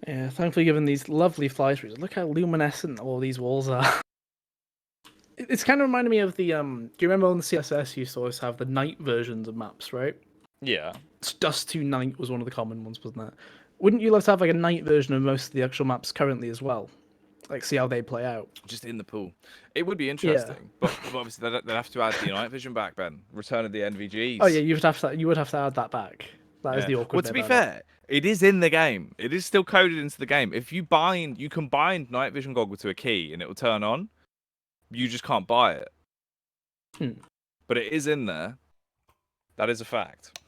Yeah, thankfully given these lovely fly throughs. Look how luminescent all these walls are. It's kind of reminding me of the do you remember on the CSS you used to always have the night versions of maps, right? Yeah. Dust to Night was one of the common ones, wasn't it? Wouldn't you love to have like a night version of most of the actual maps currently as well? Like see how they play out. Just in the pool. It would be Yeah. interesting, but obviously they'd have to add the night vision back, Ben. Return of the NVGs. Oh yeah, you would have to add that back. That is Yeah. the awkward Well, bit to be about it. fair, it is in the game. It is still coded into the game. If you can bind night vision goggle to a key and it will turn on. You just can't buy it. But it is in there. That is a fact.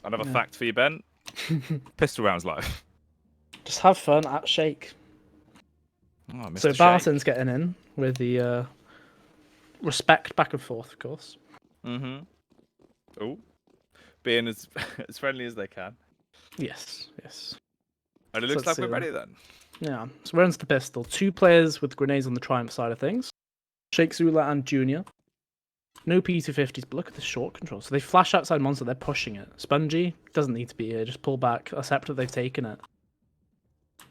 Another fact for you, Ben. Pistol rounds life. Just have fun at Shake. Oh, Mr. So Shake. Barton's getting in with the respect back and forth, of course. Mm-hmm. Oh. Being as friendly as they can. Yes. And it looks like we're ready then. Yeah. So runs the pistol. 2 players with grenades on the Triumph side of things. Shake Zula and Junior. No P250s, but look at the short control. So they flash outside monster, they're pushing it. Spongy doesn't need to be here, just pull back, accept that they've taken it.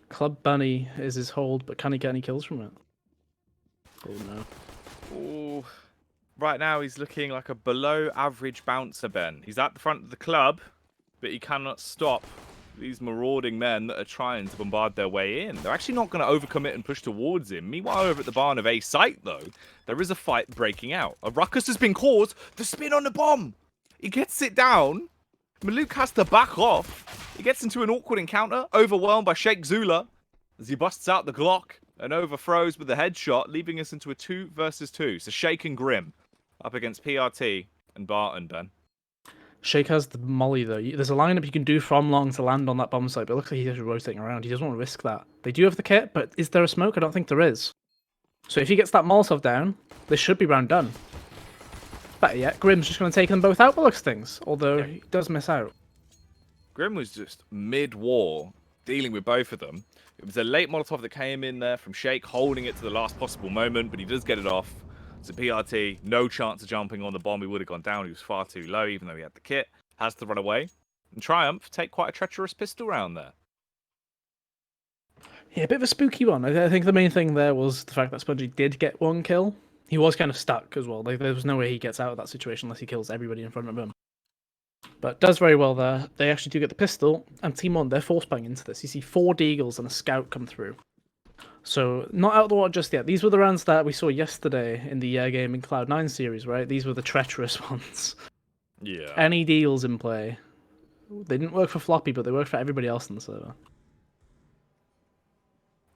Club Bunny is his hold, but can he get any kills from it? Oh no. Ooh. Right now he's looking like a below average bouncer, Ben. He's at the front of the club, but he cannot stop these marauding men that are trying to bombard their way in. They're actually not going to overcommit and push towards him. Meanwhile, over at the barn of A site, though, there is a fight breaking out. A ruckus has been caused. The spin on the bomb. He gets it down. Maluk has to back off. He gets into an awkward encounter, overwhelmed by Sheikh Zula, as he busts out the Glock and overthrows with a headshot, leaving us into a 2 versus 2. So Sheikh and Grim up against PRT and Barton, Ben. Shake has the molly though. There's a lineup you can do from long to land on that bomb site, but it looks like he's just rotating around. He doesn't want to risk that. They do have the kit, but is there a smoke? I don't think there is. So if he gets that Molotov down, this should be round done. Better yet, Grim's just going to take them both out by looks things, although he does miss out. Grim was just mid-war dealing with both of them. It was a late Molotov that came in there from Sheikh, holding it to the last possible moment, but he does get it off. So PRT, no chance of jumping on the bomb. He would have gone down. He was far too low, even though he had the kit. Has to run away. And Triumph take quite a treacherous pistol round there. Yeah, a bit of a spooky one. I think the main thing there was the fact that Spongy did get 1 kill. He was kind of stuck as well. Like, there was no way he gets out of that situation unless he kills everybody in front of him. But does very well there. They actually do get the pistol, and Team 1, they're force buying into this. You see 4 Deagles and a Scout come through. So, not out of the water just yet. These were the rounds that we saw yesterday in the Gaming Cloud9 series, right? These were the treacherous ones. Yeah. Any deals in play. They didn't work for Floppy, but they worked for everybody else in the server.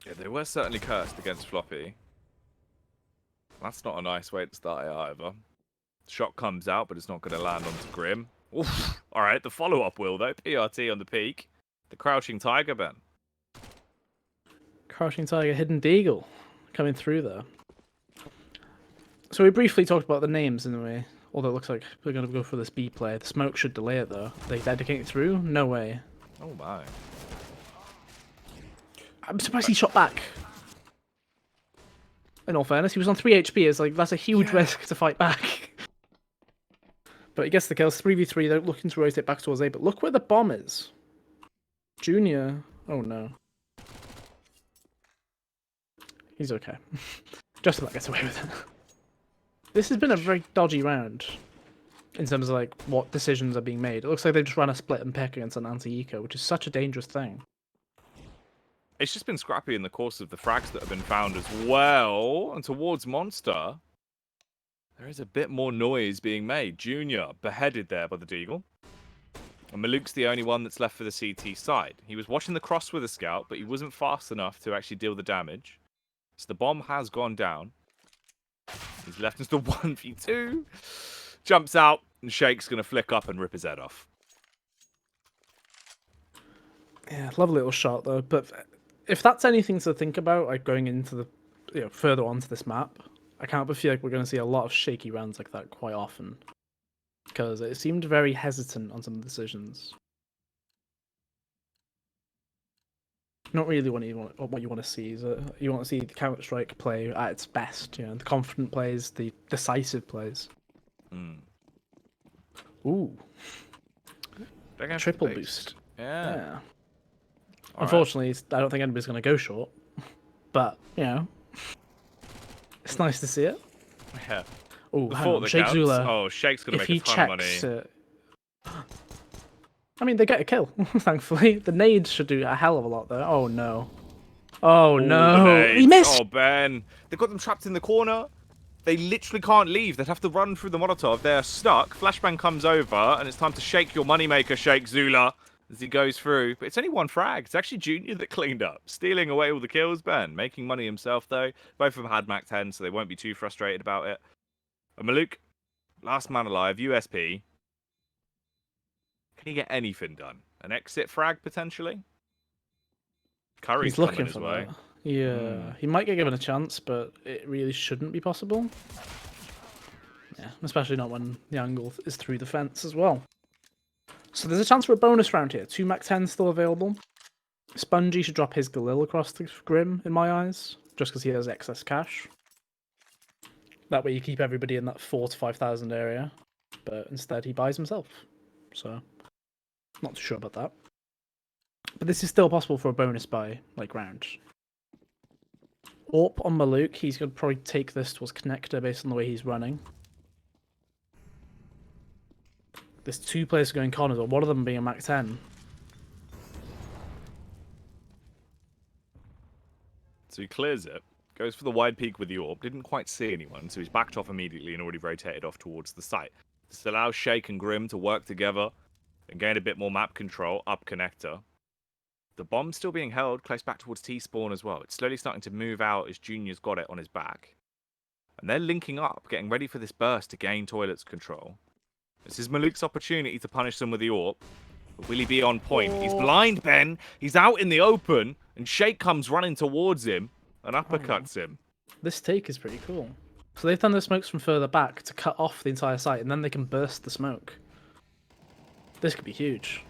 Yeah, they were certainly cursed against Floppy. That's not a nice way to start it either. Shot comes out, but it's not going to land onto Grim. Oof. All right, the follow-up will, though. PRT on the peak. The Crouching Tiger, Ben. Crouching Tiger, Hidden Deagle coming through there. So we briefly talked about the names in a way, although it looks like we're going to go for this B play. The smoke should delay it though. They dedicate it through? No way. Oh my. I'm surprised he shot back. In all fairness, he was on 3 HP. It's like, that's a huge risk to fight back. But he gets the kills. 3v3, they're looking to rotate back towards A, but look where the bomb is. Junior. Oh no. He's okay. Just about gets away with it. This has been a very dodgy round. In terms of like what decisions are being made. It looks like they just ran a split and pick against an anti-eco, which is such a dangerous thing. It's just been scrappy in the course of the frags that have been found as well. And towards Monster, there is a bit more noise being made. Junior beheaded there by the Deagle. And Maluk's the only one that's left for the CT side. He was watching the cross with a scout, but he wasn't fast enough to actually deal the damage. So the bomb has gone down. He's left into the 1v2. Jumps out, and Shake's going to flick up and rip his head off. Yeah, lovely little shot though. But if that's anything to think about, like going into the, further onto this map, I can't but feel like we're going to see a lot of shaky rounds like that quite often. Because it seemed very hesitant on some of the decisions. Not really what you want to see. Is you want to see the Counter-Strike play at its best. The confident plays, the decisive plays. Ooh. They're going Triple for the boost. Yeah. All right. Unfortunately, I don't think anybody's going to go short. But, you know, it's nice to see it. Yeah. Oh, The hang thought on. that Shake counts. Zula, Oh, Shake's gonna if make a he ton of money. checks it... I mean, they get a kill, thankfully. The nades should do a hell of a lot, though. Oh, no. Oh, All the no. He nades. missed! Oh, Ben. They've got them trapped in the corner. They literally can't leave. They'd have to run through the Molotov. They're stuck. Flashbang comes over, and it's time to shake your moneymaker, Shake Zula, as he goes through. But it's only one frag. It's actually Junior that cleaned up, stealing away all the kills, Ben. Making money himself, though. Both of them had Mac 10, so they won't be too frustrated about it. And Maluk, last man alive, USP. Can he get anything done? An exit frag, potentially? Curry's He's looking coming his for way. that. Yeah, he might get given a chance, but it really shouldn't be possible. Yeah, especially not when the angle is through the fence as well. So there's a chance for a bonus round here. 2 Mac 10 still available. Spongy should drop his Galil across the Grim, in my eyes, just because he has excess cash. That way you keep everybody in that 4,000 to 5,000 area, but instead he buys himself. So, not too sure about that. But this is still possible for a bonus buy, like, round. Orp on Maluk, he's going to probably take this towards Connector based on the way he's running. There's 2 players going con as well, one of them being a Mac 10. So he clears it, goes for the wide peak with the orb, didn't quite see anyone, so he's backed off immediately and already rotated off towards the site. This allows Shake and Grim to work together and gain a bit more map control up Connector. The bomb's still being held close back towards T-spawn as well. It's slowly starting to move out as Junior's got it on his back. And they're linking up, getting ready for this burst to gain toilets control. This is Maluk's opportunity to punish them with the AWP. But will he be on point? He's blind, Ben. He's out in the open, and Shake comes running towards him and uppercuts him. This take is pretty cool. So they've done the smokes from further back to cut off the entire site, and then they can burst the smoke. This could be huge.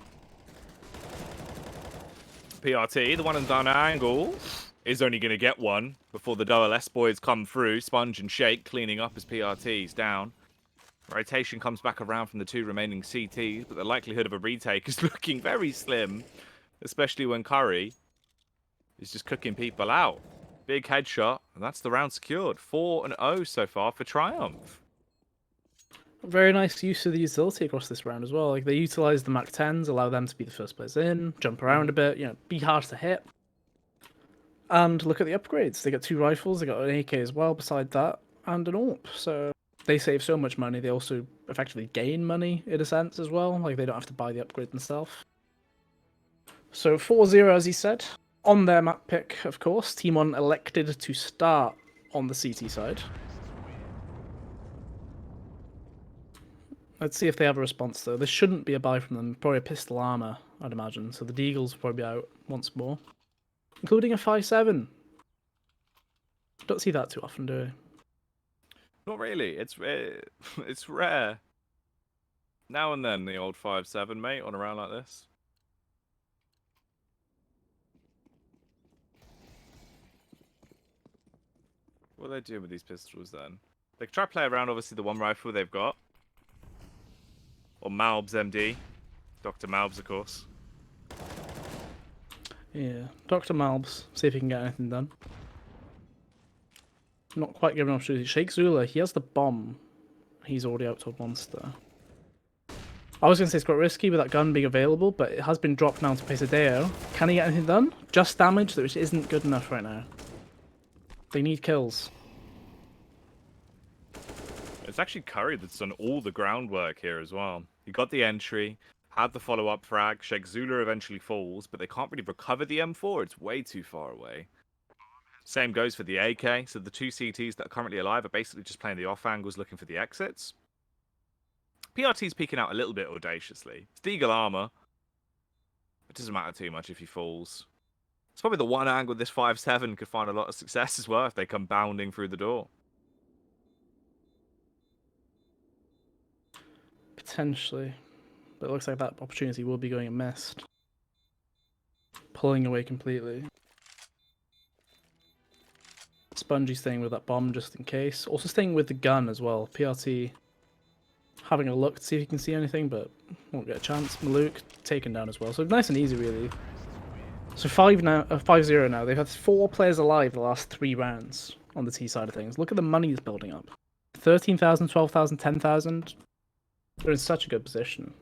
PRT, the one and done angle, is only going to get one before the double S boys come through. Sponge and Shake cleaning up as PRT's down. Rotation comes back around from the 2 remaining CTs, but the likelihood of a retake is looking very slim, especially when Curry is just cooking people out. Big headshot, and that's the round secured. 4-0 so far for Triumph. Very nice use of the utility across this round as well. Like, they utilize the Mac 10s, allow them to be the first players in, jump around a bit, you know, be hard to hit. And look at the upgrades. They got 2 rifles, they got an AK as well beside that, and an AWP. So they save so much money. They also effectively gain money in a sense as well. Like, they don't have to buy the upgrade themselves. So 4-0, as he said. On their map pick, of course, Team 1 elected to start on the CT side. Let's see if they have a response, though. This shouldn't be a buy from them. Probably a pistol armor, I'd imagine. So the Deagles will probably be out once more. Including a 5-7. Don't see that too often, do we? Not really. It's rare. Now and then, the old 5-7, mate, on a round like this. What are they doing with these pistols, then? They can try to play around, obviously, the one rifle they've got. Or Malbs MD. Dr. Malbs, of course. Yeah, Dr. Malbs. See if he can get anything done. Not quite given an opportunity. Shake Zula, he has the bomb. He's already out to a monster. I was going to say it's quite risky with that gun being available, but it has been dropped now to Pesadeo. Can he get anything done? Just damage, which isn't good enough right now. They need kills. It's actually Curry that's done all the groundwork here as well. He got the entry, had the follow-up frag. Sheikh Zula eventually falls, but they can't really recover the M4. It's way too far away. Same goes for the AK. So the 2 CTs that are currently alive are basically just playing the off angles, looking for the exits. PRT's peeking out a little bit audaciously. It's Deagle armor. It doesn't matter too much if he falls. It's probably the one angle this 5-7 could find a lot of success as well if they come bounding through the door. Potentially. But it looks like that opportunity will be going unmissed. Pulling away completely. Spongy staying with that bomb just in case. Also staying with the gun as well. PRT having a look to see if he can see anything, but won't get a chance. Maluk taken down as well. So nice and easy, really. So 5-0 now. They've had 4 players alive the last 3 rounds on the T side of things. Look at the money that's building up. 13,000, 12,000, 10,000. They're in such a good position.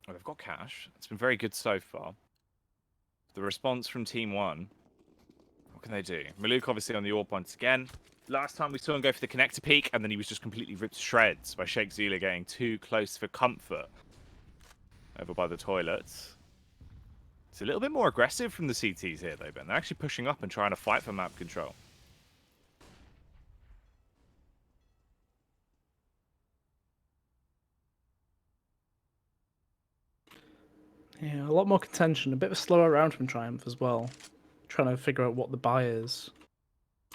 Well, they've got cash. It's been very good so far. The response from Team 1. What can they do? Maluk obviously on the AWP once again. Last time we saw him go for the connector peak, and then he was just completely ripped to shreds by Sheikh Zula getting too close for comfort over by the toilets. It's a little bit more aggressive from the CTs here, though, Ben. They're actually pushing up and trying to fight for map control. Yeah, a lot more contention. A bit of a slower round from Triumph as well. Trying to figure out what the buy is.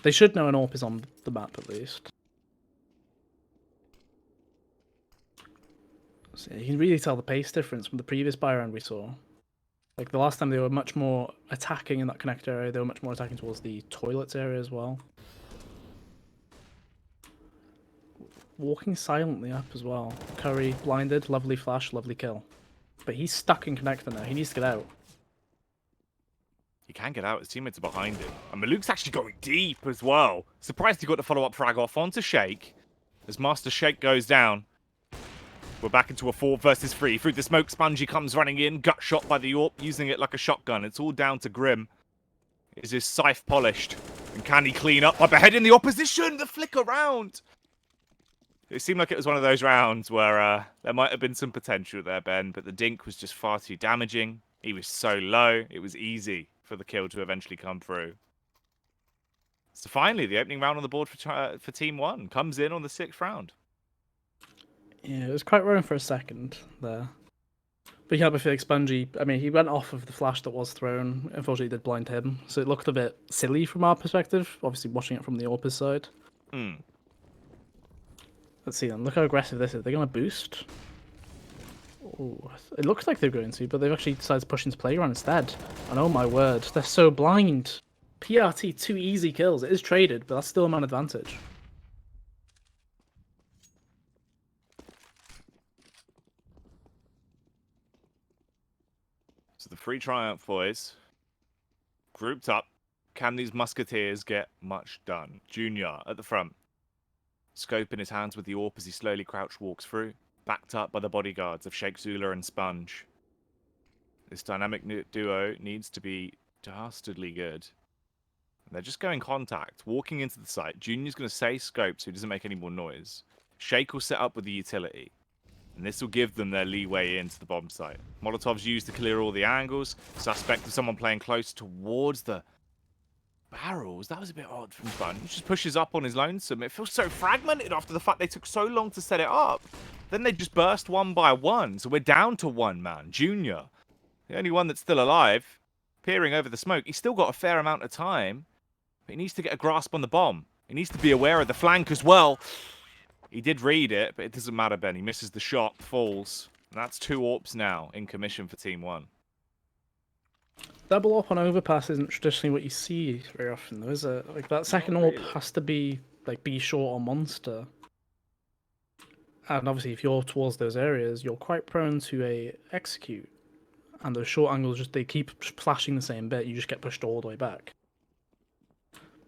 They should know an AWP is on the map at least. So you can really tell the pace difference from the previous buy round we saw. Like the last time they were much more attacking in that connector area, they were much more attacking towards the toilets area as well. Walking silently up as well. Curry blinded, lovely flash, lovely kill. But he's stuck in connector now, he needs to get out. He can get out, his teammates are behind him. And Maluk's actually going deep as well. Surprised he got the follow-up frag off onto Sheikh. As Master Sheikh goes down. We're back into a 4 versus 3. Through the smoke, Spongy comes running in. Gut shot by the AWP, using it like a shotgun. It's all down to Grim. Is his scythe polished? And can he clean up ahead in the opposition? The flick around! It seemed like it was one of those rounds where there might have been some potential there, Ben, but the dink was just far too damaging. He was so low, it was easy for the kill to eventually come through. So finally, the opening round on the board for Team 1 comes in on the 6th round. Yeah, it was quite worrying for a second there. But yeah, I feel like Spongy, I mean, he went off of the flash that was thrown. Unfortunately, it did blind him. So it looked a bit silly from our perspective, obviously watching it from the AWP's side. Let's see then, look how aggressive this is. They're going to boost. Oh, it looks like they're going to, but they've actually decided to push into playground instead. And oh my word, they're so blind. PRT, 2 easy kills. It is traded, but that's still a man advantage. So the free Triumph boys, grouped up. Can these Musketeers get much done? Junior at the front. Scope in his hands with the AWP as he slowly crouch walks through, backed up by the bodyguards of Sheikh Zula and Sponge. This dynamic duo needs to be dastardly good. And they're just going contact, walking into the site. Junior's going to say scope so he doesn't make any more noise. Sheikh will set up with the utility. And this will give them their leeway into the bomb site. Molotov's used to clear all the angles. Suspect of someone playing close towards the barrels. That was a bit odd from Sponge. He just pushes up on his lonesome. It feels so fragmented after the fact they took so long to set it up. Then they just burst one by one. So we're down to 1 man. Junior, the only one that's still alive, peering over the smoke. He's still got a fair amount of time. But he needs to get a grasp on the bomb. He needs to be aware of the flank as well. He did read it, but it doesn't matter, Ben. He misses the shot, falls. And that's 2 AWPs now in commission for Team 1. Double AWP on Overpass isn't traditionally what you see very often, though, is it? Like, that second AWP has to be, like, be short or monster. And obviously, if you're towards those areas, you're quite prone to a execute. And those short angles, they keep flashing the same bit, you just get pushed all the way back.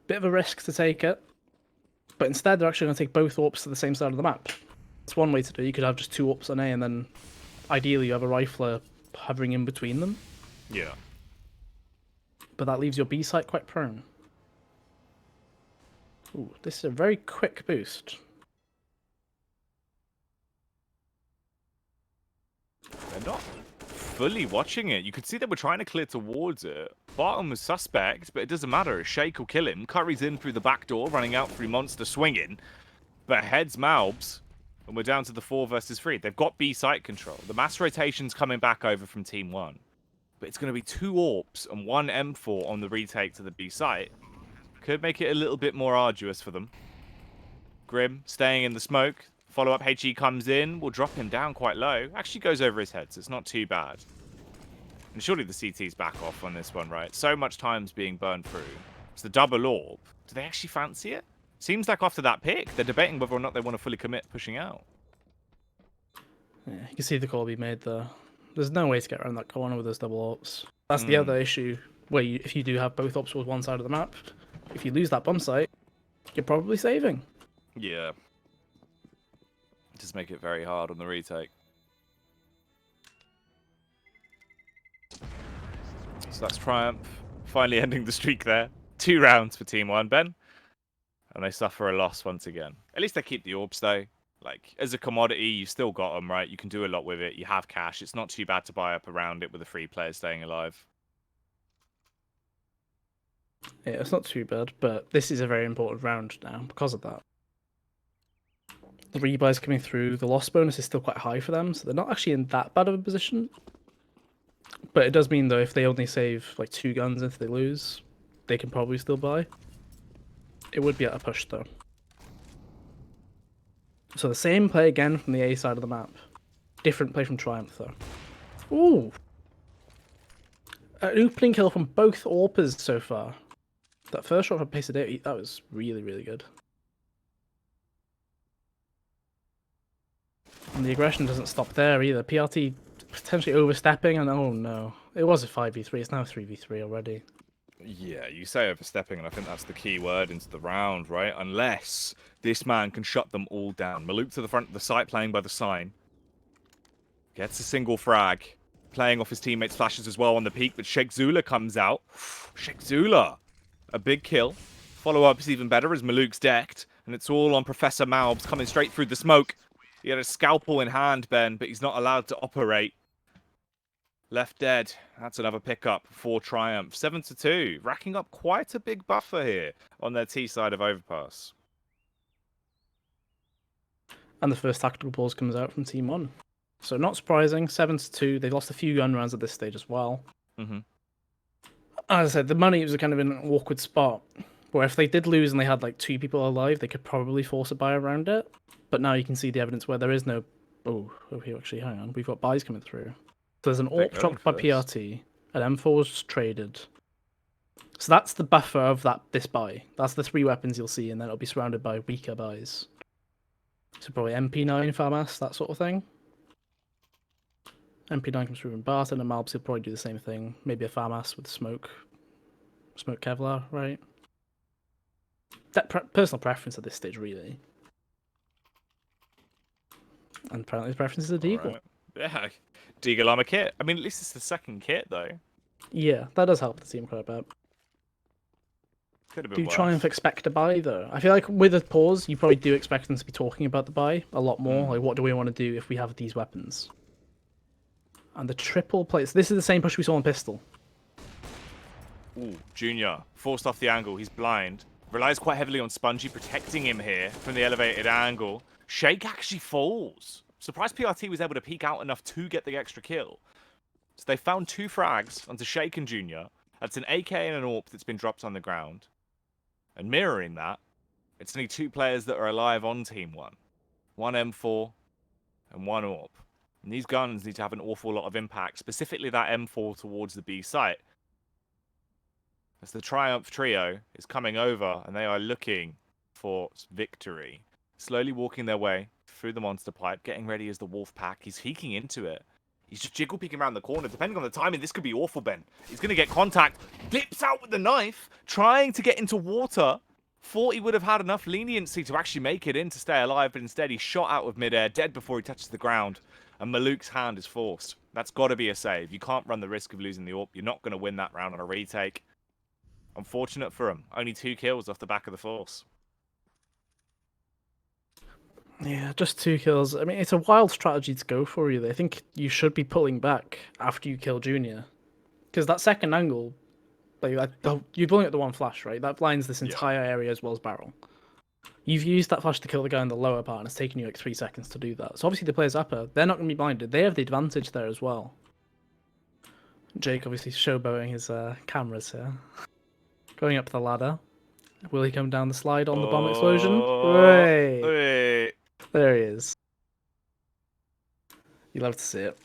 Bit of a risk to take it. But instead, they're actually going to take both AWPs to the same side of the map. That's one way to do it. You could have just 2 AWPs on A, and then ideally you have a rifler hovering in between them. Yeah. But that leaves your B site quite prone. Ooh, this is a very quick boost. They're not fully watching it. You could see they were trying to clear towards it. Bottom was suspect, but it doesn't matter. Sheikh will kill him. Curry's in through the back door, running out through Monster swinging. But heads Malbs, and we're down to the 4 versus 3. They've got B site control. The mass rotation's coming back over from Team 1. But it's going to be 2 AWPs and 1 M4 on the retake to the B site. Could make it a little bit more arduous for them. Grim staying in the smoke. Follow-up HE comes in. Will drop him down quite low. Actually goes over his head, so it's not too bad. And surely the CT's back off on this one, right? So much time's being burned through. It's the double AWP. Do they actually fancy it? Seems like after that pick, they're debating whether or not they want to fully commit pushing out. Yeah, you can see the call be made there. There's no way to get around that corner with those double AWPs. That's the other issue, where if you do have both AWPs towards one side of the map, if you lose that bomb site, you're probably saving. Yeah. Just make it very hard on the retake. So that's Triumph. Finally ending the streak there. 2 rounds for Team 1, Ben. And they suffer a loss once again. At least they keep the orbs, though. Like, as a commodity, you've still got them, right? You can do a lot with it. You have cash. It's not too bad to buy up around it with a free player staying alive. Yeah, it's not too bad, but this is a very important round now because of that. The rebuys coming through, the loss bonus is still quite high for them, so they're not actually in that bad of a position. But it does mean, though, if they only save like 2 guns if they lose, they can probably still buy. It would be at a push, though. So the same play again from the A side of the map. Different play from Triumph, though. Ooh! An opening kill from both AWPers so far. That first shot from Pesadeo, that was really, really good. And the aggression doesn't stop there either. PRT potentially overstepping, and oh no. It was a 5v3, it's now 3v3 already. Yeah, you say overstepping, and I think that's the key word into the round, right? Unless this man can shut them all down. Maluk to the front of the site, playing by the sign. Gets a single frag. Playing off his teammates' flashes as well on the peak, but Sheikh Zula comes out. Sheikh Zula, a big kill. Follow-up is even better as Maluk's decked, and it's all on Professor Malbs coming straight through the smoke. He had a scalpel in hand, Ben, but he's not allowed to operate. Left dead. That's another pickup for Triumph. 7-2, racking up quite a big buffer here on their T side of Overpass. And the first tactical pause comes out from Team 1. So not surprising, 7-2. They've lost a few gun rounds at this stage as well. As I said, the money was kind of in an awkward spot, where if they did lose and they had like 2 people alive, they could probably force a buy around it. But now you can see the evidence where there is no... Oh, here, actually, hang on. We've got buys coming through. So there's an AWP dropped by PRT, an M4 was traded. So that's the buffer of this buy. That's the 3 weapons you'll see, and then it'll be surrounded by weaker buys. So probably MP9, FAMAS, that sort of thing. MP9 comes through in Barton, and Malbs will probably do the same thing. Maybe a FAMAS with smoke Kevlar, right? That personal preference at this stage, really. And apparently his preference is a Deagle. Right. Yeah, Deagle armor kit. I mean, at least it's the second kit, though. Yeah, that does help the team quite a bit. Could have been Do worse. Triumph expect a buy, though? I feel like with a pause, you probably do expect them to be talking about the buy a lot more. Like, what do we want to do if we have these weapons? And the triple plates. This is the same push we saw on Pistol. Ooh, Junior, forced off the angle. He's blind. Relies quite heavily on Spongy protecting him here from the elevated angle. Shake actually falls. Surprised PRT was able to peek out enough to get the extra kill. So they found 2 frags onto Shake and Junior. That's an AK and an AWP that's been dropped on the ground. And mirroring that, it's only 2 players that are alive on Team 1. 1 M4 and 1 AWP. And these guns need to have an awful lot of impact, specifically that M4 towards the B site. As the Triumph trio is coming over and they are looking for victory. Slowly walking their way through the monster pipe, getting ready as the wolf pack. He's peeking into it. He's just jiggle peeking around the corner. Depending on the timing, this could be awful, Ben. He's going to get contact. Flips out with the knife, trying to get into water. Thought he would have had enough leniency to actually make it in to stay alive, but instead he's shot out of midair, dead before he touches the ground. And Maluk's hand is forced. That's got to be a save. You can't run the risk of losing the AWP. You're not going to win that round on a retake. Unfortunate for him. Only 2 kills off the back of the force. Yeah, just 2 kills. I mean, it's a wild strategy to go for, really. I think you should be pulling back after you kill Junior. Because that second angle, like you're blowing up the 1 flash, right? That blinds this entire area as well as barrel. You've used that flash to kill the guy in the lower part, and it's taken you like 3 seconds to do that. So obviously the players upper, they're not going to be blinded. They have the advantage there as well. Jake obviously showboating his cameras here. Going up the ladder. Will he come down the slide on the bomb explosion? Wait. There he is. You love to see it.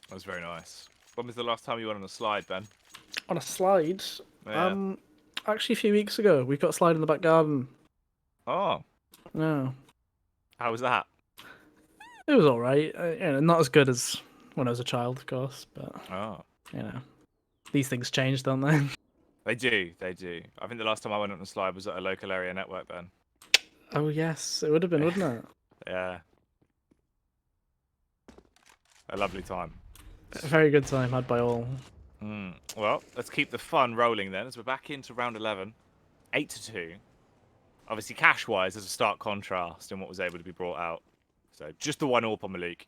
That was very nice. When was the last time you went on a slide, Ben? On a slide? Yeah. Actually a few weeks ago. We've got a slide in the back garden. Oh, No, how was that? it was all right. Not as good as when I was a child, of course, but Oh, you know, these things change, don't they? they do. They do. I think the last time I went on a slide was at a local area network then. Oh yes, it would have been, wouldn't it? Yeah. A lovely time. A very good time had by all. Well, let's keep the fun rolling then as we're back into round 11. 8-2. Obviously, cash-wise, there's a stark contrast in what was able to be brought out. So just the one AWP on Malik.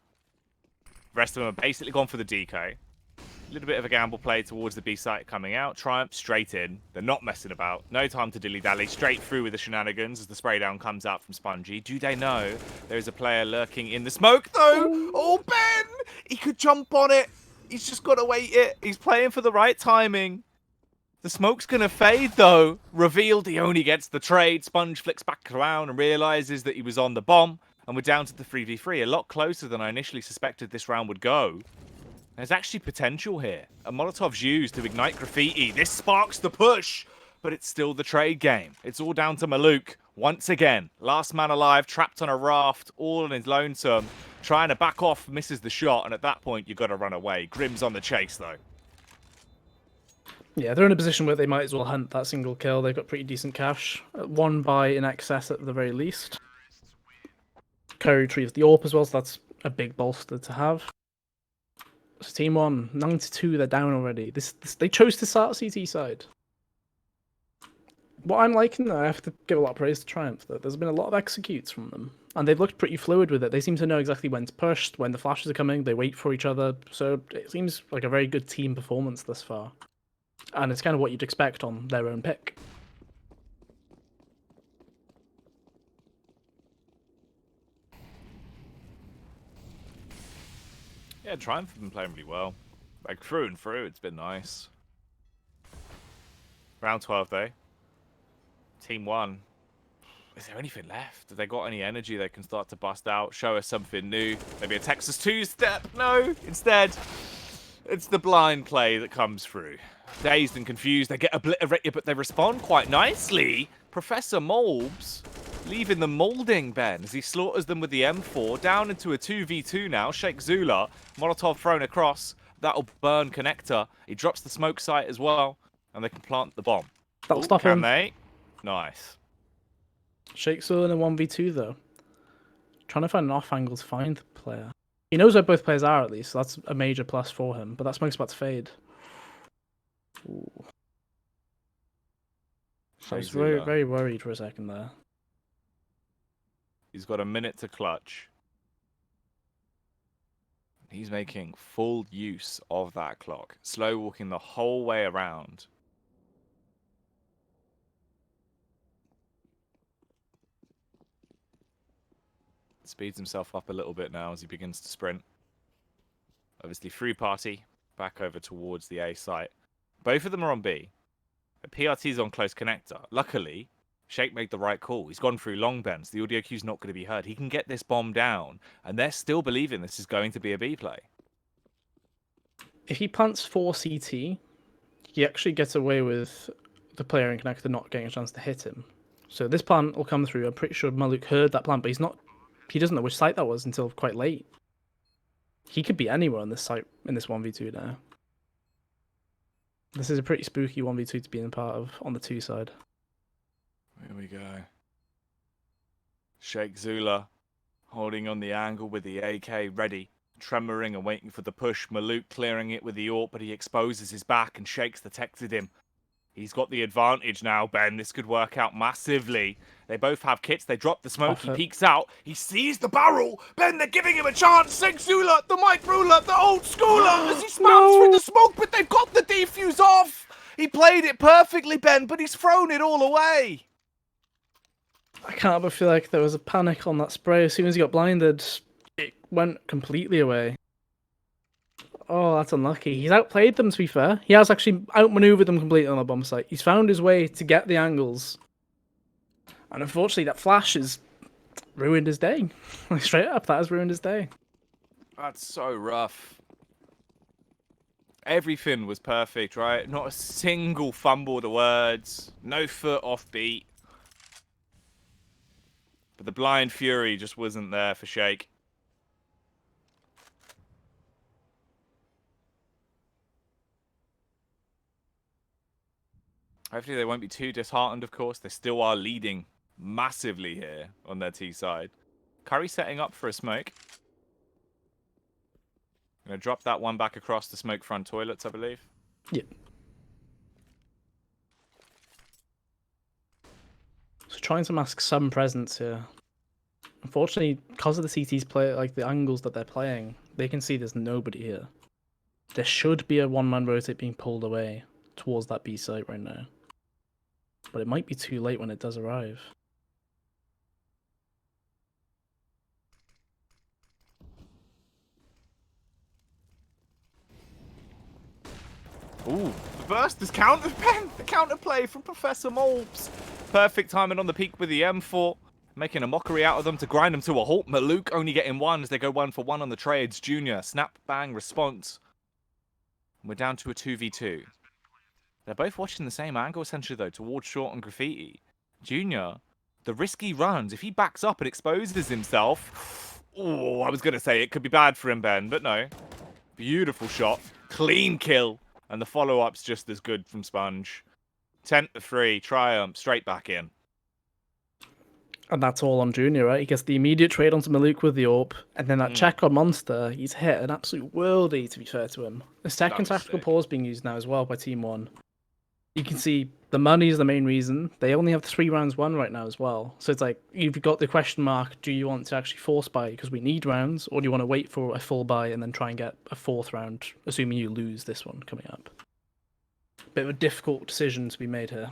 The rest of them are basically gone for the DK. A little bit of a gamble play towards the B site coming out. Triumph straight in. They're not messing about. No time to dilly-dally. Straight through with the shenanigans as the spray down comes out from Spongy. Do they know there is a player lurking in the smoke, though? Oh, Ben! He could jump on it. He's just got to wait it. He's playing for the right timing. The smoke's going to fade, though. Revealed he only gets the trade. Sponge flicks back around and realizes that he was on the bomb. And we're down to the 3v3. A lot closer than I initially suspected this round would go. There's actually potential here. A Molotov's used to ignite graffiti. This sparks the push, but it's still the trade game. It's all down to Maluk. Once again, last man alive, trapped on a raft, all on his lonesome. Trying to back off, misses the shot, and at that point, you've got to run away. Grim's on the chase, though. Yeah, they're in a position where they might as well hunt that single kill. They've got pretty decent cash. One buy in excess at the very least. Curry retrieves the AWP as well, so that's a big bolster to have. So team 1, 9-2, they're down already. They chose to start CT side. What I'm liking, though, I have to give a lot of praise to Triumph, though. There's been a lot of executes from them. And they've looked pretty fluid with it. They seem to know exactly when to push, when the flashes are coming, they wait for each other. So it seems like a very good team performance thus far. And it's kind of what you'd expect on their own pick. Yeah, Triumph have been playing really well. Like, through and through, it's been nice. Round 12, though. Team 1. Is there anything left? Have they got any energy they can start to bust out? Show us something new? Maybe a Texas 2-step? No! Instead, it's the blind play that comes through. Dazed and confused, they get obliterated, but they respond quite nicely. Professor Molbs leaving them molding, Ben, as he slaughters them with the M4. Down into a 2v2 now. Sheikh Zula, Molotov thrown across. That'll burn Connector. He drops the smoke site as well, and they can plant the bomb. That'll stop him. Can they? Nice. Sheikh Zula in a 1v2, though. Trying to find an off angle to find the player. He knows where both players are, at least, so that's a major plus for him. But that smoke's about to fade. Ooh. I was very, very worried for a second there. He's got a minute to clutch. He's making full use of that clock. Slow walking the whole way around. Speeds himself up a little bit now as he begins to sprint. Obviously, free party back over towards the A site. Both of them are on B. The PRT's on close connector. Luckily, Sheikh made the right call. He's gone through long bends. The audio cue's not going to be heard. He can get this bomb down, and they're still believing this is going to be a B play. If he plants 4 CT, he actually gets away with the player in connector not getting a chance to hit him. So this plant will come through. I'm pretty sure Maluk heard that plant, but he doesn't know which site that was until quite late. He could be anywhere on this site in this 1v2 now. This is a pretty spooky 1v2 to be in part of on the 2 side. Here we go. Sheikh Zula holding on the angle with the AK ready, tremoring and waiting for the push. Maluk clearing it with the AWP, but he exposes his back and Sheikh's detected him. He's got the advantage now, Ben. This could work out massively. They both have kits. They drop the smoke. He peeks out. He sees the barrel. Ben, they're giving him a chance. Sheikh Zula, the Mike Ruler, the old schooler, as he spams through the smoke, but they've got the defuse off. He played it perfectly, Ben, but he's thrown it all away. I can't help but feel like there was a panic on that spray. As soon as he got blinded, it went completely away. Oh, that's unlucky. He's outplayed them, to be fair. He has actually outmaneuvered them completely on the bomb site. He's found his way to get the angles. And unfortunately, that flash has ruined his day. Straight up, that has ruined his day. That's so rough. Everything was perfect, right? Not a single fumble the words. No foot off beat. But the blind fury just wasn't there for Shake. Hopefully they won't be too disheartened, of course. They still are leading massively here on their T side. Curry setting up for a smoke. Gonna drop that one back across the smoke front toilets, I believe. Yeah. So trying to mask some presence here. Unfortunately, because of the CT's play, like the angles that they're playing, they can see there's nobody here. There should be a one-man rotate being pulled away towards that B site right now. But it might be too late when it does arrive. Ooh, the burst is counter pen. The counterplay from Professor Molbs. Perfect timing on the peak with the M4. Making a mockery out of them to grind them to a halt. Maluk only getting one as they go 1-for-1 on the trades. Junior, snap, bang, response. We're down to a 2v2. They're both watching the same angle, essentially, though, towards Short and Graffiti. Junior, the risky runs, if he backs up and exposes himself... Oh, I was going to say it could be bad for him, Ben, but no. Beautiful shot. Clean kill. And the follow-up's just as good from Sponge. 10-3, Triumph, straight back in. And that's all on Junior, right? He gets the immediate trade onto Maluk with the AWP, and then that check on Monster, he's hit an absolute worldie, to be fair to him. The second tactical pause being used now as well by Team 1. You can see the money is the main reason. They only have 3 rounds won right now as well. So it's like, you've got the question mark, do you want to actually force buy because we need rounds, or do you want to wait for a full buy and then try and get a 4th round, assuming you lose this one coming up? Bit of a difficult decision to be made here.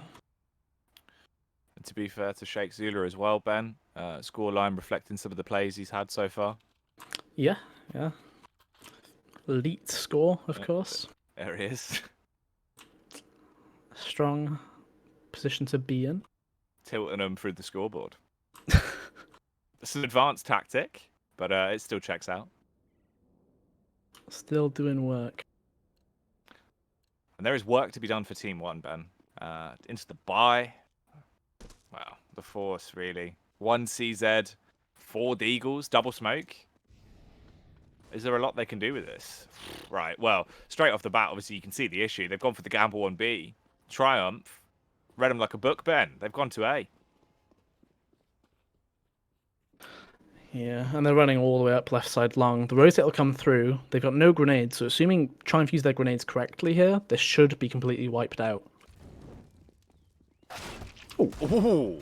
To be fair to Sheikh Zula as well, Ben. Scoreline reflecting some of the plays he's had so far. Yeah. Elite score, of course. There he is. Strong position to be in. Tilting them through the scoreboard. It's an advanced tactic, but it still checks out. Still doing work. And there is work to be done for Team 1, Ben. Into the buy. Wow, the force, really. 1 CZ, 4 Deagles, double smoke. Is there a lot they can do with this? Right, well, straight off the bat, obviously, you can see the issue. They've gone for the gamble on B. Triumph. Read them like a book, Ben. They've gone to A. Yeah, and they're running all the way up left side long. The rotate will come through. They've got no grenades, so assuming Triumph use their grenades correctly here, they should be completely wiped out. Ooh,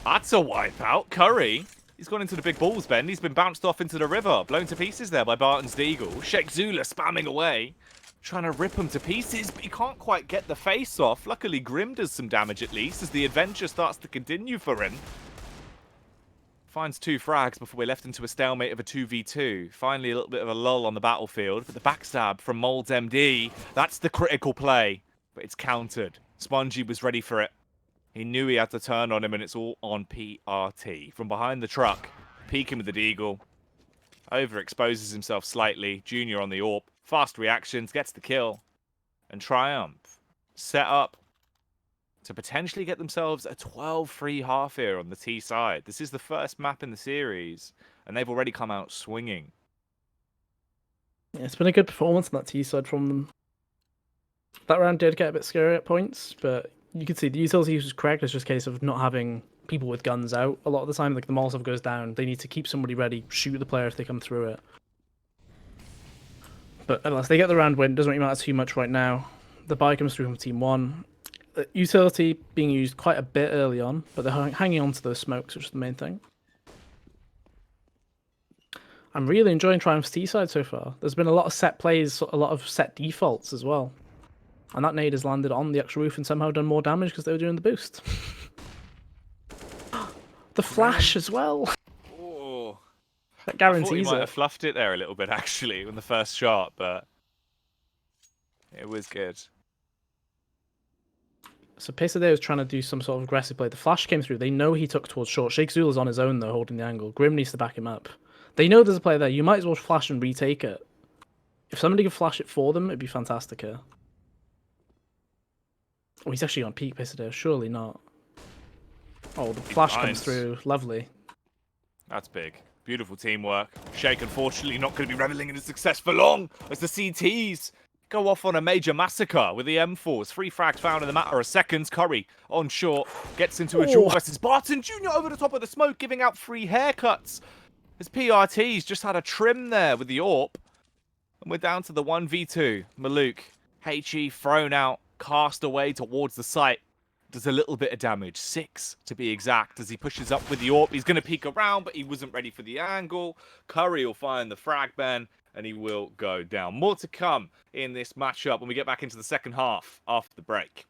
that's a wipeout. Curry, he's gone into the big balls, Ben. He's been bounced off into the river, blown to pieces there by Barton's Deagle. Sheikh Zula spamming away, trying to rip him to pieces, but he can't quite get the face off. Luckily, Grim does some damage at least as the adventure starts to continue for him. Finds 2 frags before we're left into a stalemate of a 2v2. Finally, a little bit of a lull on the battlefield, but the backstab from Molds MD, that's the critical play, but it's countered. Spongy was ready for it. He knew he had to turn on him, and it's all on PRT. From behind the truck, peeking with the Deagle. Overexposes himself slightly. Junior on the AWP. Fast reactions, gets the kill. And Triumph set up to potentially get themselves a 12-3 half here on the T side. This is the first map in the series, and they've already come out swinging. Yeah, it's been a good performance on that T side from them. That round did get a bit scary at points, but you can see the utility use was correct. It's just a case of not having people with guns out a lot of the time. Like the Molotov goes down, they need to keep somebody ready, shoot the player if they come through it. But unless they get the round win, it doesn't really matter too much right now. The buy comes through from Team 1. Utility being used quite a bit early on, but they're hanging on to those smokes, which is the main thing. I'm really enjoying Triumph's T side so far. There's been a lot of set plays, a lot of set defaults as well. And that nade has landed on the actual roof and somehow done more damage because they were doing the boost. The flash as well. Oh, That guarantees I thought he might it. have fluffed it there a little bit, actually, in the first shot, but it was good. So Pesadeo is trying to do some sort of aggressive play. The flash came through. They know he took towards short. Sheikh Zula's on his own, though, holding the angle. Grim needs to back him up. They know there's a player there. You might as well flash and retake it. If somebody could flash it for them, it'd be fantastic here. Oh, he's actually on peak Pesadeo. Surely not. Oh, the flash comes through. Lovely. That's big. Beautiful teamwork. Shake, unfortunately, not going to be reveling in his success for long as the CTs go off on a major massacre with the M4s. 3 frags found in the matter of seconds. Curry on short gets into a duel versus Barton Jr. over the top of the smoke, giving out 3 haircuts. His PRT's just had a trim there with the AWP. And we're down to the 1v2. Maluk, HE thrown out, cast away towards the site. Does a little bit of damage, 6 to be exact, as he pushes up with the AWP. He's going to peek around, but he wasn't ready for the angle. Curry will find the frag ban, and he will go down. More to come in this matchup when we get back into the second half after the break.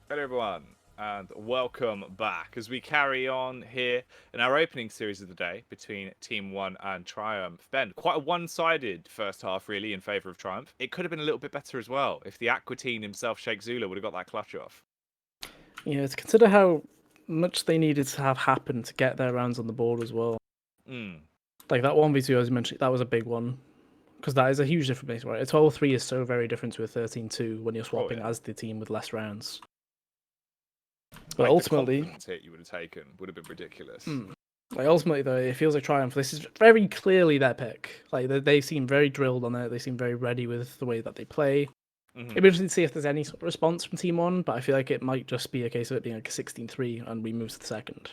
Hello everyone, and welcome back as we carry on here in our opening series of the day between Team 1 and Triumph. Ben, quite a one-sided first half really in favour of Triumph. It could have been a little bit better as well if the Aqua team himself, Sheikh Zula, would have got that clutch off. Yeah, to consider how much they needed to have happen to get their rounds on the board as well. Like that 1v2 as you mentioned, that was a big one. Because that is a huge difference, right? A 12-3 is so very different to a 13-2 when you're swapping as the team with less rounds. But like ultimately, the confidence hit you would have taken would have been ridiculous. Like ultimately, though, it feels like Triumph. This is very clearly their pick. Like they seem very drilled on it. They seem very ready with the way that they play. It'd be interesting to see if there's any sort of response from Team 1, but I feel like it might just be a case of it being like a 16-3 and we move to the second.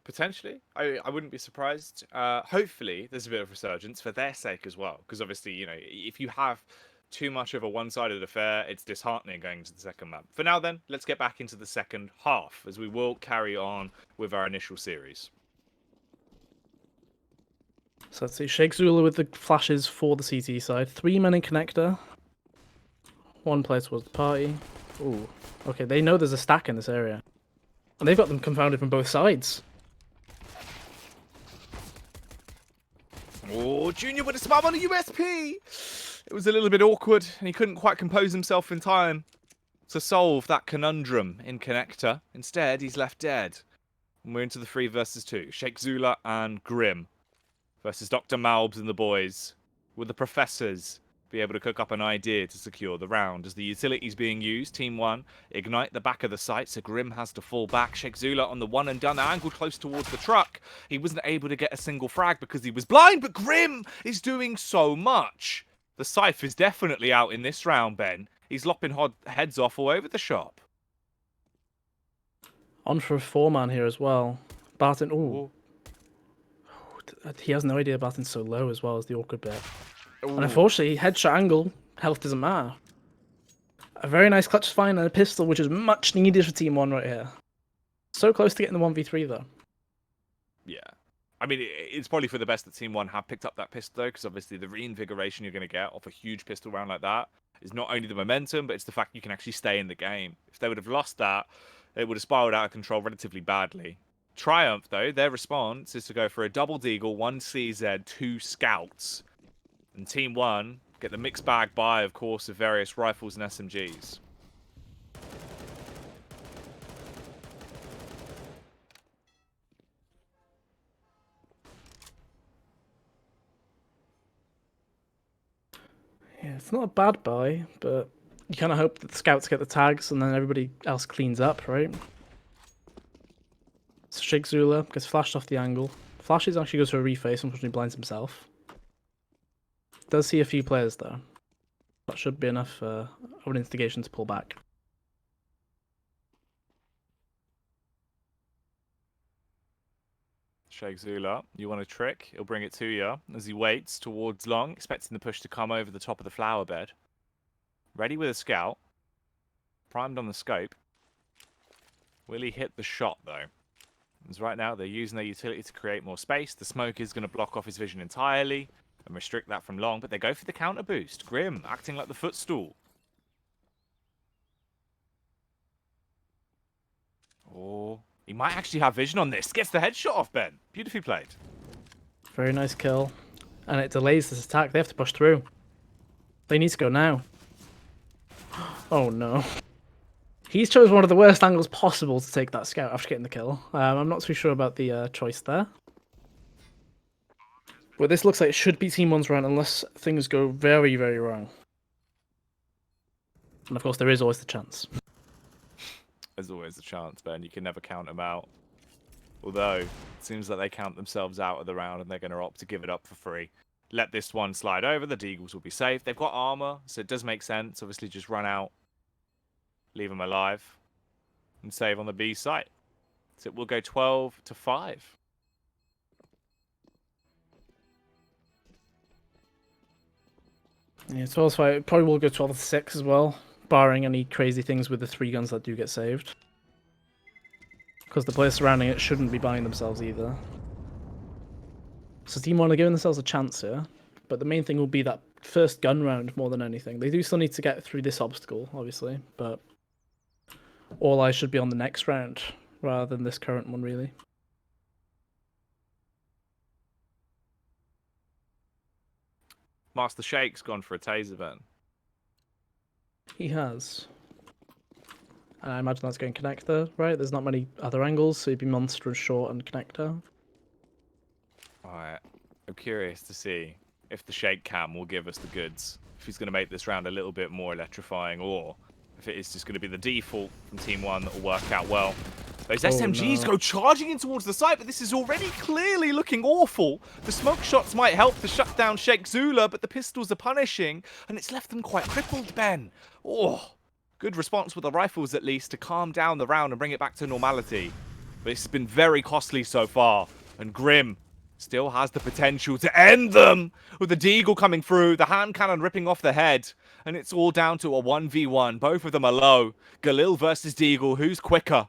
Potentially. I wouldn't be surprised. Hopefully, there's a bit of resurgence for their sake as well. Because obviously, you know, if you have too much of a one-sided affair, it's disheartening going into the second map. For now, then, let's get back into the second half, as we will carry on with our initial series. So let's see, Sheikh Zula with the flashes for the CT side. 3 men in connector. 1 player towards the party. Ooh, okay, they know there's a stack in this area. And they've got them confounded from both sides. Oh, Junior with a spam on a USP! It was a little bit awkward, and he couldn't quite compose himself in time to solve that conundrum in connector. Instead, he's left dead. And we're into the 3 versus 2. Sheikh Zula and Grim versus Dr. Malbs and the boys. Will the professors be able to cook up an idea to secure the round? As the utility's being used, Team 1 ignite the back of the site, so Grim has to fall back. Sheikh Zula on the one and done, angled close towards the truck. He wasn't able to get a single frag because he was blind, but Grim is doing so much. The Scythe is definitely out in this round, Ben. He's lopping heads off all over the shop. On for a 4-man here as well. Barton, ooh. He has no idea Barton's so low as well as the awkward bit. Ooh. And unfortunately, headshot angle, health doesn't matter. A very nice clutch find and a pistol, which is much needed for Team 1 right here. So close to getting the 1v3 though. Yeah. I mean, it's probably for the best that Team 1 have picked up that pistol, though, because obviously the reinvigoration you're going to get off a huge pistol round like that is not only the momentum, but it's the fact you can actually stay in the game. If they would have lost that, it would have spiraled out of control relatively badly. Triumph, though, their response is to go for a double deagle, 1 CZ, 2 scouts. And Team 1 get the mixed bag buy, of course, of various rifles and SMGs. Yeah, it's not a bad buy, but you kind of hope that the scouts get the tags and then everybody else cleans up, right? So Sheikh Zula gets flashed off the angle. Flashes actually goes for a reface, unfortunately blinds himself. Does see a few players though. That should be enough of an instigation to pull back. Sheikh Zula, you want a trick? He'll bring it to you as he waits towards long, expecting the push to come over the top of the flower bed. Ready with a scout. Primed on the scope. Will he hit the shot, though? As right now, they're using their utility to create more space. The smoke is going to block off his vision entirely and restrict that from long, but they go for the counter boost. Grim, acting like the footstool. Oh, he might actually have vision on this. Gets the headshot off, Ben. Beautifully played. Very nice kill. And it delays this attack. They have to push through. They need to go now. Oh no. He's chosen one of the worst angles possible to take that scout after getting the kill. I'm not too sure about the choice there. But this looks like it should be Team 1's round unless things go very, very wrong. And of course, there is always the chance. There's always a chance, Ben. You can never count them out. Although, it seems like they count themselves out of the round and they're going to opt to give it up for free. Let this one slide over. The Deagles will be safe. They've got armor, so it does make sense. Obviously, just run out, leave them alive, and save on the B site. So it will go 12-5. Yeah, 12-5. It probably will go 12-6 as well, barring any crazy things with the 3 guns that do get saved. Because the players surrounding it shouldn't be buying themselves either. So Team 1 are giving themselves a chance here, but the main thing will be that first gun round more than anything. They do still need to get through this obstacle, obviously, but all eyes should be on the next round rather than this current one, really. Master Shake's gone for a taser, Ben. He has. And I imagine that's going connector, right? There's not many other angles, so it'd be monster and short and connector. Alright, I'm curious to see if the Shake cam will give us the goods. If he's going to make this round a little bit more electrifying, or if it is just going to be the default from Team 1 that will work out well. Those SMGs go charging in towards the site, but this is already clearly looking awful. The smoke shots might help to shut down Sheikh Zula, but the pistols are punishing, and it's left them quite crippled, Ben. Oh, good response with the rifles, at least, to calm down the round and bring it back to normality. But it's been very costly so far, and Grim still has the potential to end them with the Deagle coming through, the hand cannon ripping off the head, and it's all down to a 1v1. Both of them are low. Galil versus Deagle, who's quicker?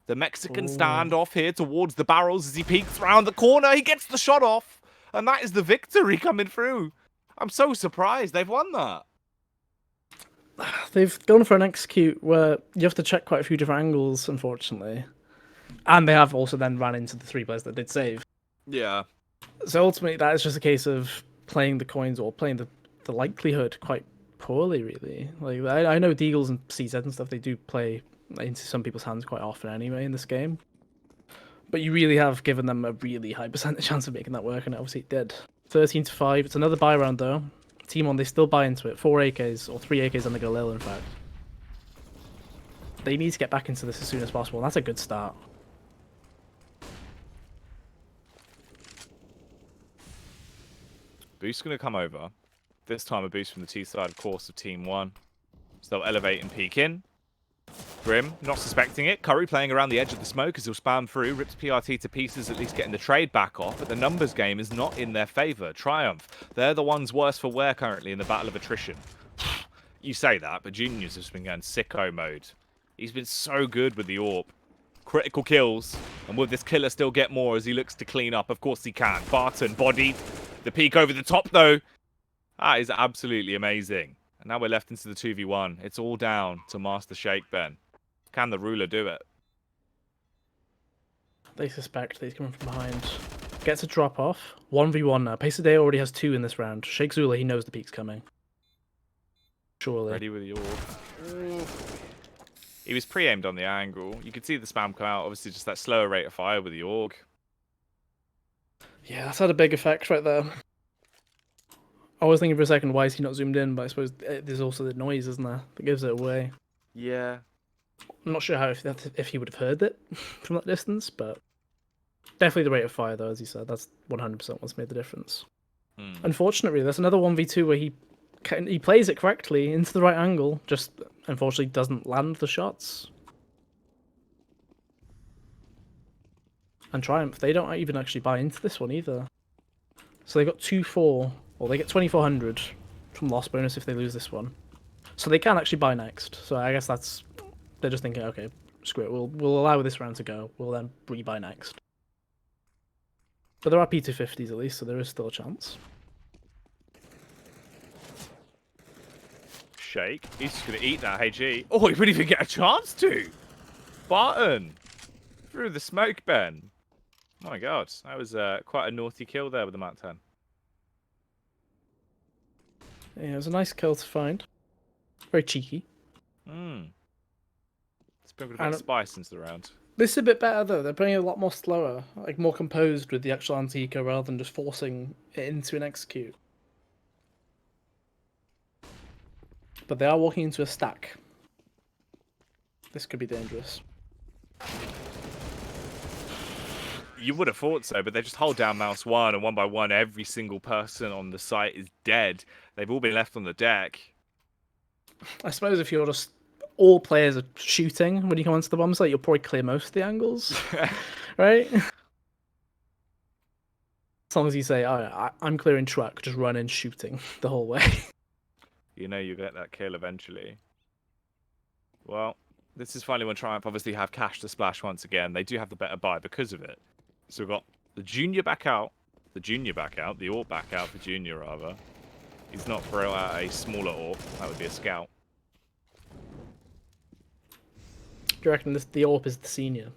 The Mexican standoff here towards the barrels as he peeks around the corner. He gets the shot off, and that is the victory coming through. I'm so surprised they've won that. They've gone for an execute where you have to check quite a few different angles, unfortunately. And they have also then ran into the 3 players that did save. Yeah. So ultimately, that is just a case of playing the coins or playing the likelihood quite poorly, really. Like I know Deagles and CZ and stuff, they do play into some people's hands quite often anyway in this game. But you really have given them a really high percentage chance of making that work, and obviously it did. 13-5. It's another buy round, though. Team 1, they still buy into it. 4 AKs, or 3 AKs on the Galil, in fact. They need to get back into this as soon as possible, and that's a good start. Boost going to come over. This time a boost from the T side, of course, of Team 1. So they'll elevate and peek in. Grim, not suspecting it. Curry playing around the edge of the smoke as he'll spam through. Rips PRT to pieces, at least getting the trade back off. But the numbers game is not in their favour. Triumph, they're the ones worse for wear currently in the battle of attrition. You say that, but Junior's just been going sicko mode. He's been so good with the AWP. Critical kills. And will this killer still get more as he looks to clean up? Of course he can. Barton bodied. The peek over the top, though. That is absolutely amazing. And now we're left into the 2v1. It's all down to Master Shake, Ben. Can the ruler do it? They suspect that he's coming from behind. Gets a drop off. 1v1 now. Pace-A-Day already has 2 in this round. Sheikh Zula, he knows the peak's coming. Surely. Ready with your... He was pre-aimed on the angle. You could see the spam come out. Obviously, just that slower rate of fire with the AUG. Yeah, that's had a big effect right there. I was thinking for a second, why is he not zoomed in? But I suppose there's also the noise, isn't there, that gives it away. Yeah. I'm not sure how if he would have heard it from that distance, but definitely the rate of fire, though, as you said. That's 100% what's made the difference. Unfortunately, there's another 1v2 where he plays it correctly into the right angle, just unfortunately doesn't land the shots. And Triumph, they don't even actually buy into this one either. So they got 2-4, or they get 2400 from loss bonus if they lose this one. So they can actually buy next. So I guess they're just thinking, okay, screw it, we'll allow this round to go. We'll then rebuy next. But there are P250s at least, so there is still a chance. Shake. He's just going to eat that HE. Oh, he wouldn't even get a chance to. Barton. Through the smoke, Ben. My God. That was quite a naughty kill there with the Mat 10. Yeah, it was a nice kill to find. Very cheeky. Sprinkled a bit of spice into the round. This is a bit better, though. They're playing a lot more slower, like more composed with the actual anti-eco rather than just forcing it into an execute. but they are walking into a stack. This could be dangerous. You would have thought so, but they just hold down mouse 1, and one by one, every single person on the site is dead. They've all been left on the deck. I suppose if you're just all players are shooting when you come onto the bomb site, you'll probably clear most of the angles, right? As long as you say, "Oh, I'm clearing truck," just run in shooting the whole way. You know you get that kill eventually. Well, this is finally when Triumph obviously have cash to splash once again. They do have the better buy because of it. So we've got the Junior back out, the AWP back out for Junior rather. He's not throw out a smaller AWP, that would be a scout. Do you reckon the AWP is the senior?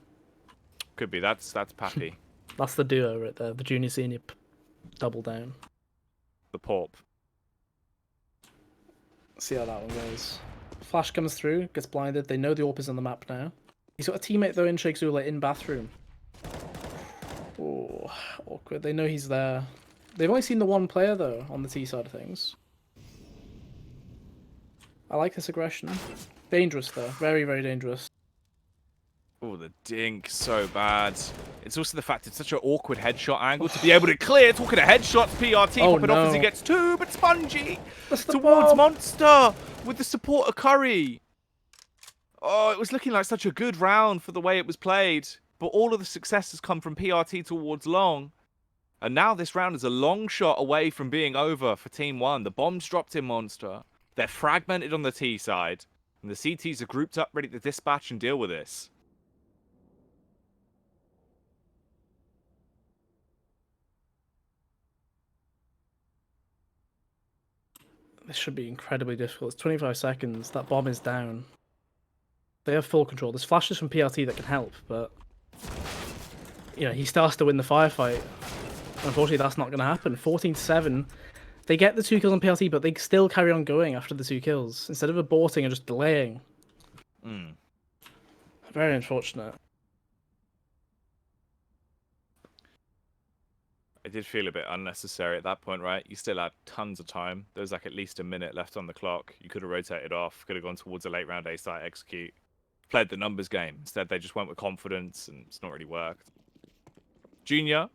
Could be, that's Pappy. That's the duo right there, the junior senior double down. The Porp. See how that one goes. Flash comes through, gets blinded. They know the AWP is on the map now. He's got a teammate though in Sheikh Zula in bathroom. Oh, awkward. They know he's there. They've only seen the one player though on the T side of things. I like this aggression. Dangerous though. Very, very dangerous. Oh, the dink, so bad. It's also the fact it's such an awkward headshot angle to be able to clear. Talking of headshots, PRT popping off as he gets 2, but Spongy towards Monster with the support of Curry. Oh, it was looking like such a good round for the way it was played, but all of the success has come from PRT towards long. And now this round is a long shot away from being over for Team 1. The bomb's dropped in Monster. They're fragmented on the T side, and the CTs are grouped up ready to dispatch and deal with this. This should be incredibly difficult. It's 25 seconds. That bomb is down. They have full control. There's flashes from PRT that can help, but you know, he starts to win the firefight. Unfortunately, that's not going to happen. 14-7. They get the 2 kills on PRT, but they still carry on going after the 2 kills instead of aborting and just delaying. Very unfortunate. It did feel a bit unnecessary at that point, right? You still had tons of time. There was like at least a minute left on the clock. You could have rotated off, could have gone towards a late round A site execute. Played the numbers game. Instead, they just went with confidence, and it's not really worked. Junior,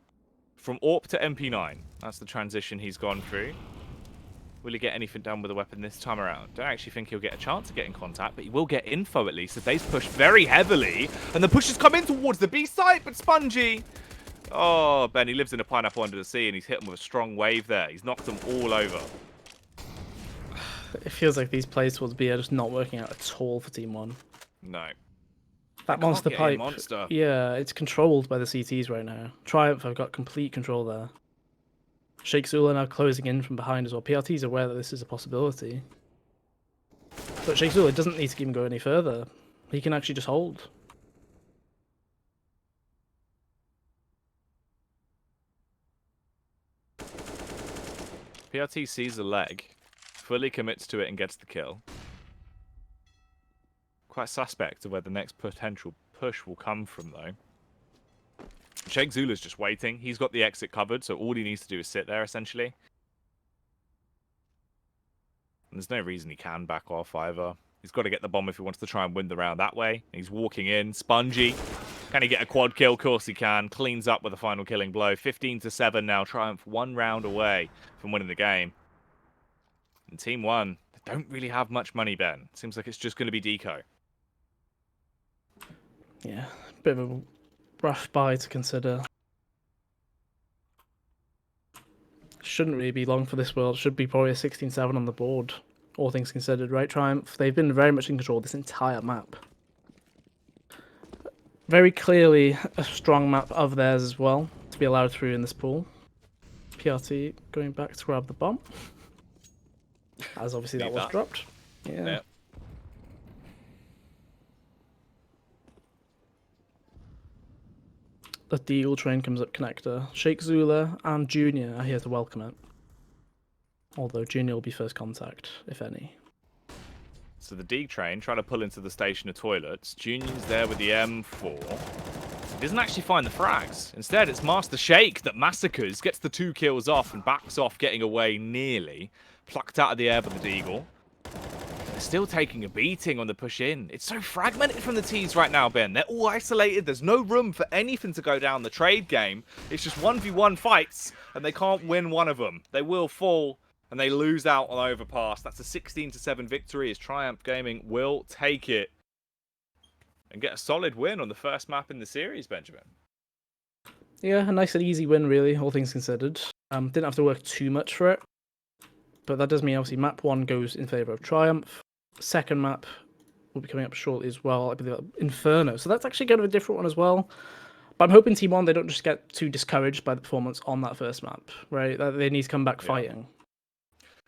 from AWP to MP9. That's the transition he's gone through. Will he get anything done with the weapon this time around? Don't actually think he'll get a chance to get in contact, but he will get info at least. So they've pushed very heavily, and the push has come in towards the B site, but Spongy... Oh, Ben, he lives in a pineapple under the sea, and he's hit him with a strong wave there. He's knocked them all over. It feels like these plays towards B are just not working out at all for Team 1. No. That monster pipe, monster. yeah, it's controlled by the CTs right now. Triumph have got complete control there. Sheikh Zula now closing in from behind as well. PRT is aware that this is a possibility. But Sheikh Zula doesn't need to even go any further. He can actually just hold. PRT sees the leg, fully commits to it and gets the kill. Quite suspect of where the next potential push will come from, though. Sheikh Zula's just waiting. He's got the exit covered, so all he needs to do is sit there, essentially. And there's no reason he can back off, either. He's got to get the bomb if he wants to try and win the round that way. He's walking in. Spongy. Can he get a quad kill? Of course he can. Cleans up with a final killing blow. 15-7 now. Triumph 1 round away from winning the game. And Team 1, they don't really have much money, Ben. Seems like it's just going to be Deco. Yeah, bit of a rough buy to consider. Shouldn't really be long for this world. Should be probably a 16-7 on the board, all things considered, right, Triumph? They've been very much in control of this entire map. Very clearly a strong map of theirs as well, to be allowed through in this pool. PRT going back to grab the bomb. As obviously that was dropped. Yeah. The Deagle train comes up connector. Sheikh Zula and Junior are here to welcome it. Although Junior will be first contact, if any. So the Deagle train trying to pull into the station of toilets. Junior's there with the M4. He doesn't actually find the frags. Instead, it's Master Sheikh that massacres, gets the 2 kills off and backs off, getting away nearly. Plucked out of the air by the Deagle. they're still taking a beating on the push in. It's so fragmented from the T's right now, Ben. They're all isolated. There's no room for anything to go down the trade game. It's just 1v1 fights, and they can't win one of them. They will fall, and they lose out on Overpass. That's a 16-7 victory as Triumph Gaming will take it and get a solid win on the first map in the series, Benjamin. Yeah, a nice and easy win, really, all things considered. Didn't have to work too much for it. But that does mean, obviously, map 1 goes in favour of Triumph. Second map will be coming up shortly as well, I believe, Inferno. So that's actually kind of a different one as well. But I'm hoping Team 1, they don't just get too discouraged by the performance on that first map, right? They need to come back fighting.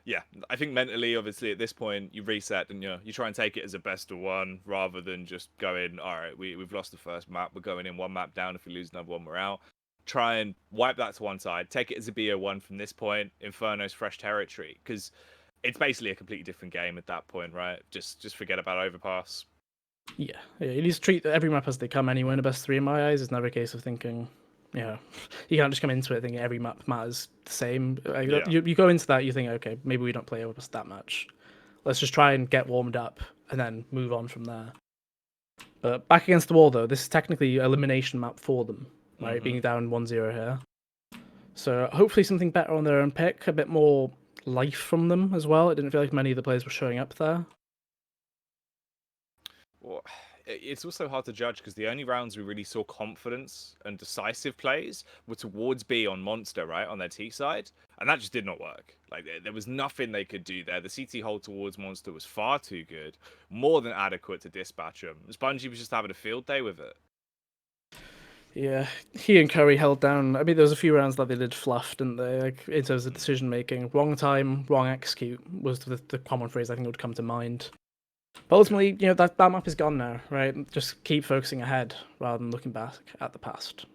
Yeah, I think mentally, obviously, at this point, you reset and you try and take it as a best of one rather than just going, all right, we've lost the first map, we're going in one map down. If we lose another one, we're out. Try and wipe that to one side. Take it as a BO1 from this point. Inferno's fresh territory, because it's basically a completely different game at that point, right? Just forget about Overpass. Yeah, you need to treat every map as they come anyway in a best 3 in my eyes. It's never a case of thinking, you can't just come into it thinking every map matters the same. You go into that, you think, okay, maybe we don't play Overpass that much. Let's just try and get warmed up and then move on from there. But back against the wall, though, this is technically elimination map for them, right? Being down 1-0 here. So hopefully something better on their own pick, a bit more life from them as well. It didn't feel like many of the players were showing up there. Well, it's also hard to judge because the only rounds we really saw confidence and decisive plays were towards B on Monster, right, on their T side, and that just did not work. Like, there was nothing they could do there. The CT hold towards Monster was far too good, more than adequate to dispatch them. Bungie was just having a field day with it. Yeah, he and Curry held down. I mean, there was a few rounds that they did fluff, didn't they? Like, in terms of decision making, wrong time, wrong execute was the common phrase I think would come to mind. But ultimately, that map is gone now, right? Just keep focusing ahead rather than looking back at the past.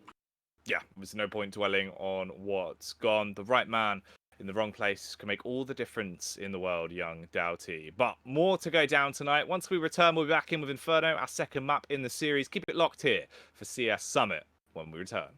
Yeah, there's no point dwelling on what's gone. The right man in the wrong place can make all the difference in the world, young Doughty. But more to go down tonight. Once we return, we'll be back in with Inferno, our second map in the series. Keep it locked here for CS Summit when we return.